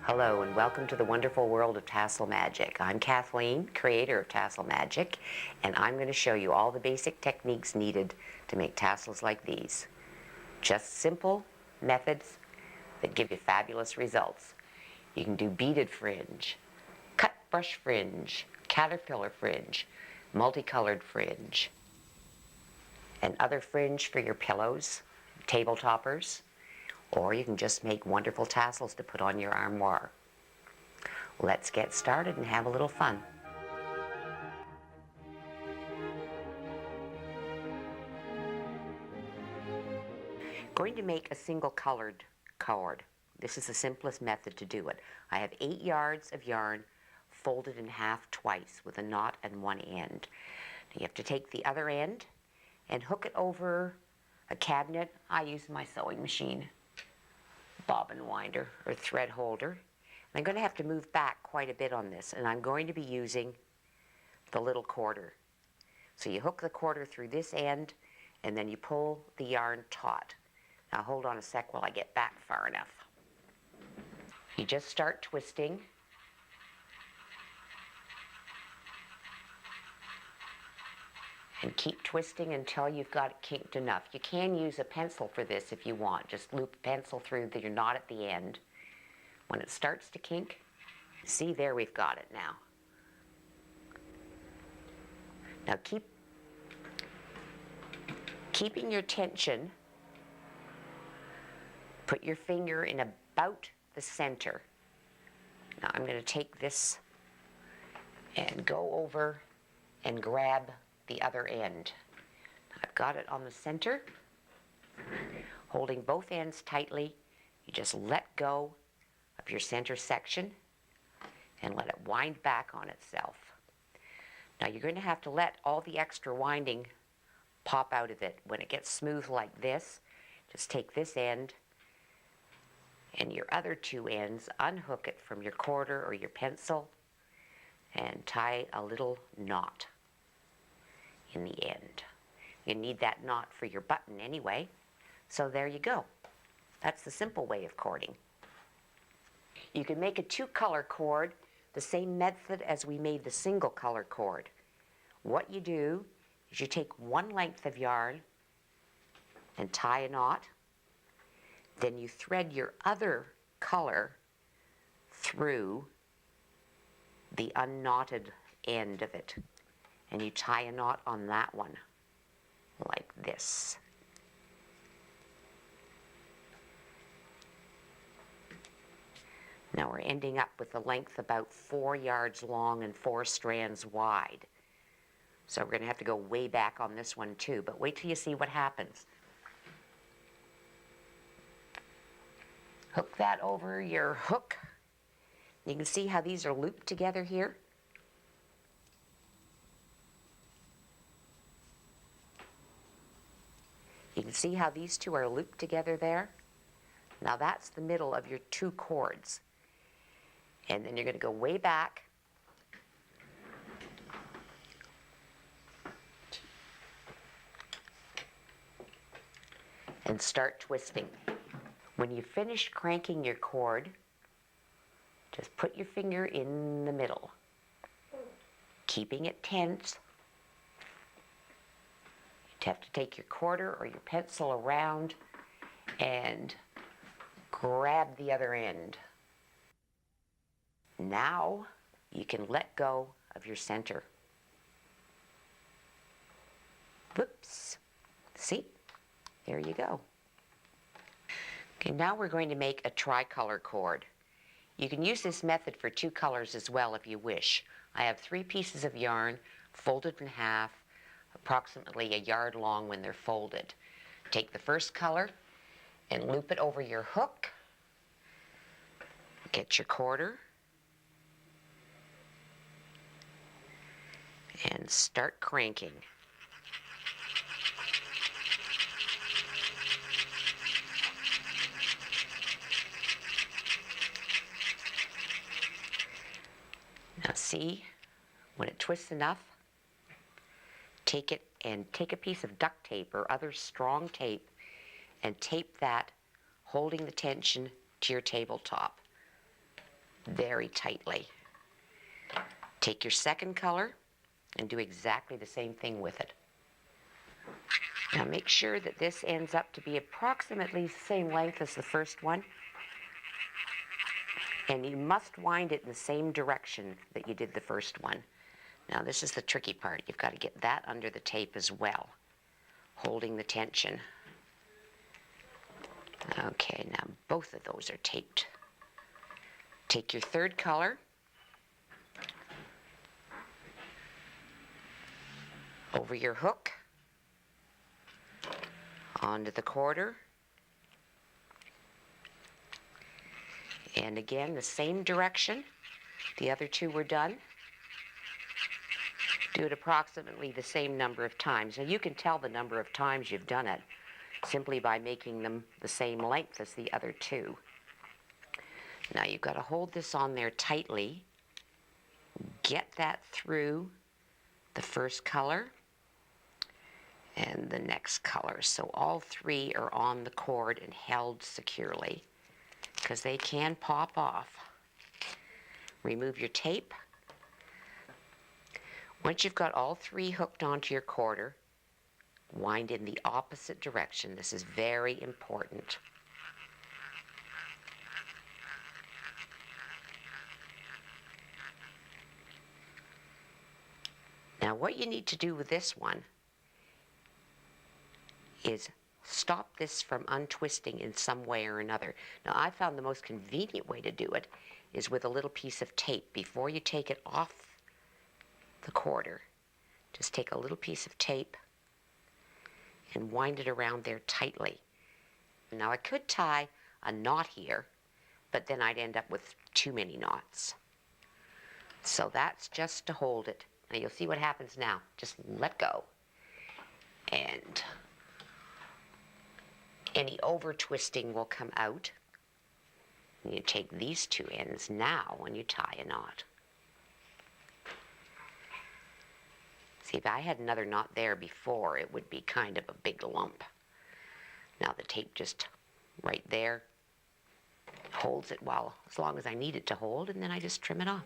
Hello and welcome to the wonderful world of Tassel Magic. I'm Kathleen, creator of Tassel Magic, and I'm going to show you all the basic techniques needed to make tassels like these. Just simple methods that give you fabulous results. You can do beaded fringe, cut brush fringe, caterpillar fringe, multicolored fringe, and other fringe for your pillows, table toppers, or you can just make wonderful tassels to put on your armoire. Let's get started and have a little fun. Going to make a single colored cord. This is the simplest method to do it. I have 8 yards of yarn folded in half twice with a knot at one end. You have to take the other end and hook it over a cabinet. I use my sewing machine, bobbin winder or thread holder. I'm going to have to move back quite a bit on this, and I'm going to be using the little quarter. So you hook the quarter through this end and then you pull the yarn taut. Now hold on a sec while I get back far enough. You just start twisting. And keep twisting until you've got it kinked enough. You can use a pencil for this if you want. Just loop a pencil through your knot at the end. When it starts to kink, see there, we've got it now. Now keeping your tension, put your finger in about the center. Now I'm going to take this and go over and grab the other end. I've got it on the center. Holding both ends tightly, you just let go of your center section and let it wind back on itself. Now you're going to have to let all the extra winding pop out of it. When it gets smooth like this, just take this end and your other two ends, unhook it from your quarter or your pencil, and tie a little knot in the end. You need that knot for your button anyway, so there you go. That's the simple way of cording. You can make a 2-color cord the same method as we made the single color cord. What you do is you take one length of yarn and tie a knot, then you thread your other color through the unknotted end of it, and you tie a knot on that one, like this. Now we're ending up with a length about 4 yards long and 4 strands wide. So we're going to have to go way back on this one too, but wait till you see what happens. Hook that over your hook. You can see how these are looped together here. You can see how these two are looped together there. Now that's the middle of your 2 cords. And then you're going to go way back and start twisting. When you finish cranking your cord, just put your finger in the middle, keeping it tense. You have to take your quarter or your pencil around and grab the other end. Now you can let go of your center. Whoops. See? There you go. Okay, now we're going to make a tricolor cord. You can use this method for 2 colors as well if you wish. I have 3 pieces of yarn folded in half, approximately a yard long when they're folded. Take the first color and loop it over your hook. Get your quarter and start cranking. Now see, when it twists enough, take it and take a piece of duct tape or other strong tape and tape that, holding the tension to your tabletop. very tightly. Take your second color and do exactly the same thing with it. Now make sure that this ends up to be approximately the same length as the first one. And you must wind it in the same direction that you did the first one. Now this is the tricky part. You've got to get that under the tape as well, holding the tension. Okay, now both of those are taped. Take your third color, over your hook, onto the quarter, and again the same direction. The other two were done. Do it approximately the same number of times. Now you can tell the number of times you've done it simply by making them the same length as the other two. Now you've got to hold this on there tightly, get that through the first color and the next color. So all three are on the cord and held securely, because they can pop off. Remove your tape. Once you've got all three hooked onto your quarter, wind in the opposite direction. This is very important. Now what you need to do with this one is stop this from untwisting in some way or another. Now I found the most convenient way to do it is with a little piece of tape. Before you take it off the quarter, just take a little piece of tape and wind it around there tightly. Now I could tie a knot here, but then I'd end up with too many knots. So that's just to hold it. Now you'll see what happens now. Just let go. And any over twisting will come out. And you take these two ends now when you tie a knot. See, if I had another knot there before, it would be kind of a big lump. Now the tape just right there holds it as long as I need it to hold, and then I just trim it off.